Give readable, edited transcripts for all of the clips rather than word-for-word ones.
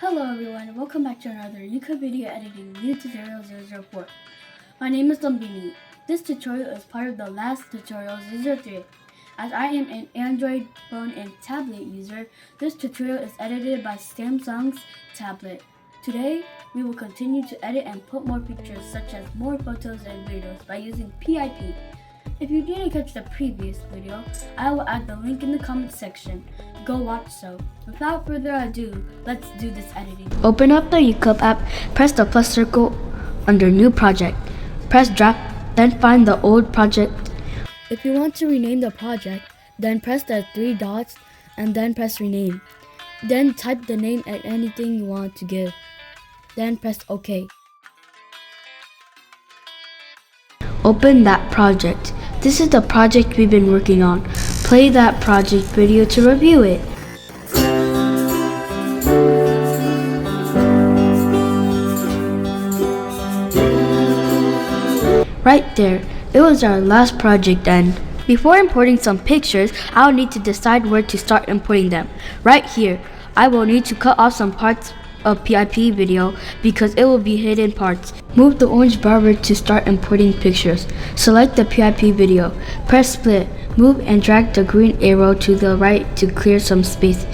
Hello everyone, welcome back to another YouCut video editing new tutorial 004. My name is Lumbini. This tutorial is part of the last tutorial 03. As I am an Android phone and tablet user, this tutorial is edited by Samsung's tablet. Today, we will continue to edit and put more features such as more photos and videos by using PIP. If you didn't catch the previous video, I will add the link in the comment section. Go watch so. Without further ado, let's do this editing. Open up the YouCut app, press the plus circle under New Project. Press Draft, then find the old project. If you want to rename the project, then press the three dots and then press Rename. Then type the name and anything you want to give. Then press OK. Open that project. This is the project we've been working on. Play that project video to review it. Right there, it was our last project and before importing some pictures, I'll need to decide where to start importing them. Right here, I will need to cut off some parts of PIP video because it will be hidden parts. Move the orange bar to start importing pictures. Select the PIP video. Press split. Move and drag the green arrow to the right to clear some space.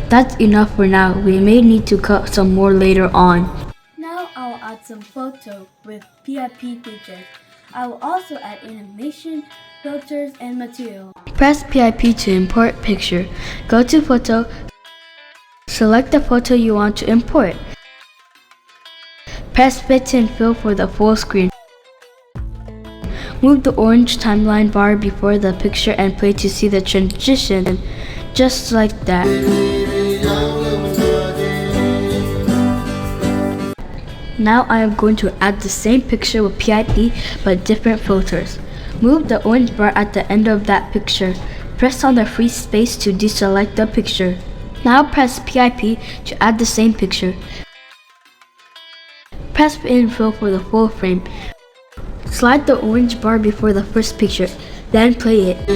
That's enough for now. We may need to cut some more later on. Now I'll add some photo with PIP features. I will also add animation, filters, and material. Press PIP to import picture. Go to photo. Select the photo you want to import. Press fit and fill for the full screen. Move the orange timeline bar before the picture and play to see the transition, just like that. Now I am going to add the same picture with PIP but different filters. Move the orange bar at the end of that picture. Press on the free space to deselect the picture. Now press PIP to add the same picture. Press fit and fill for the full frame. Slide the orange bar before the first picture, then play it.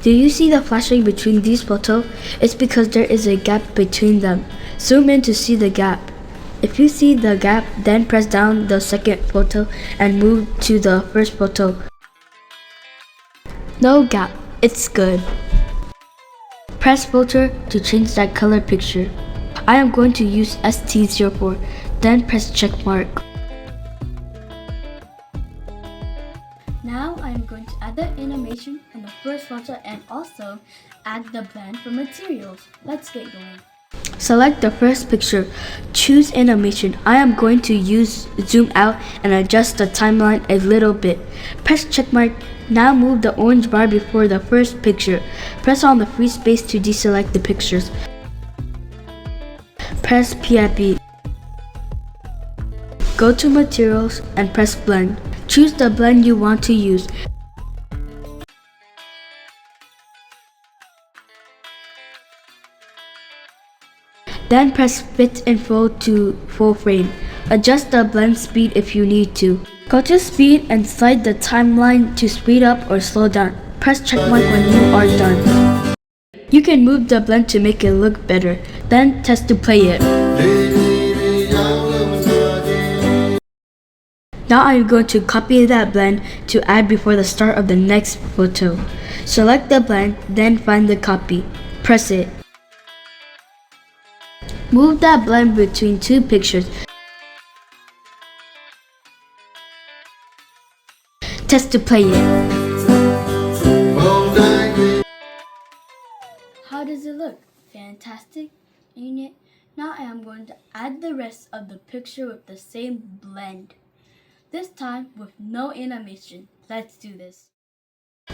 Do you see the flashing between these photos? It's because there is a gap between them. Zoom in to see the gap. If you see the gap, then press down the second photo and move to the first photo. No gap, it's good. Press filter to change that color picture. I am going to use ST04, then press check mark. Now I am going to add the animation in the first photo and also add the blend for materials. Let's get going. Select the first picture. Choose animation. I am going to use zoom out and adjust the timeline a little bit. Press check mark. Now move the orange bar before the first picture. Press on the free space to deselect the pictures. Press PIP. Go to materials and press blend. Choose the blend you want to use. Then press fit and fill to full frame. Adjust the blend speed if you need to. Go to speed and slide the timeline to speed up or slow down. Press check mark when you are done. You can move the blend to make it look better. Then test to play it. Now I am going to copy that blend to add before the start of the next photo. Select the blend, then find the copy. Press it. Move that blend between two pictures. Test to play it. How does it look? Fantastic, ain't it? Now I am going to add the rest of the picture with the same blend. This time with no animation. Let's do this.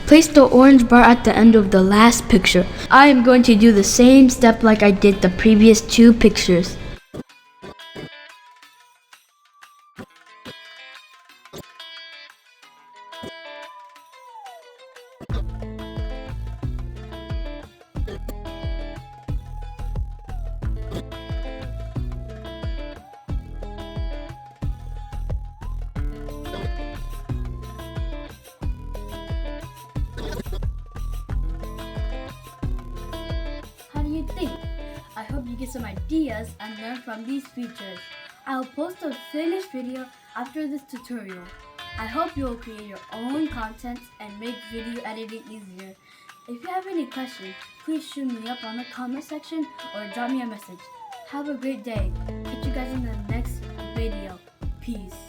Place the orange bar at the end of the last picture. I am going to do the same step like I did the previous two pictures. hope you get some ideas and learn from these features. I will post a finished video after this tutorial. I hope you will create your own content and make video editing easier. If you have any questions, please shoot me up on the comment section or drop me a message. Have a great day. Catch you guys in the next video. Peace.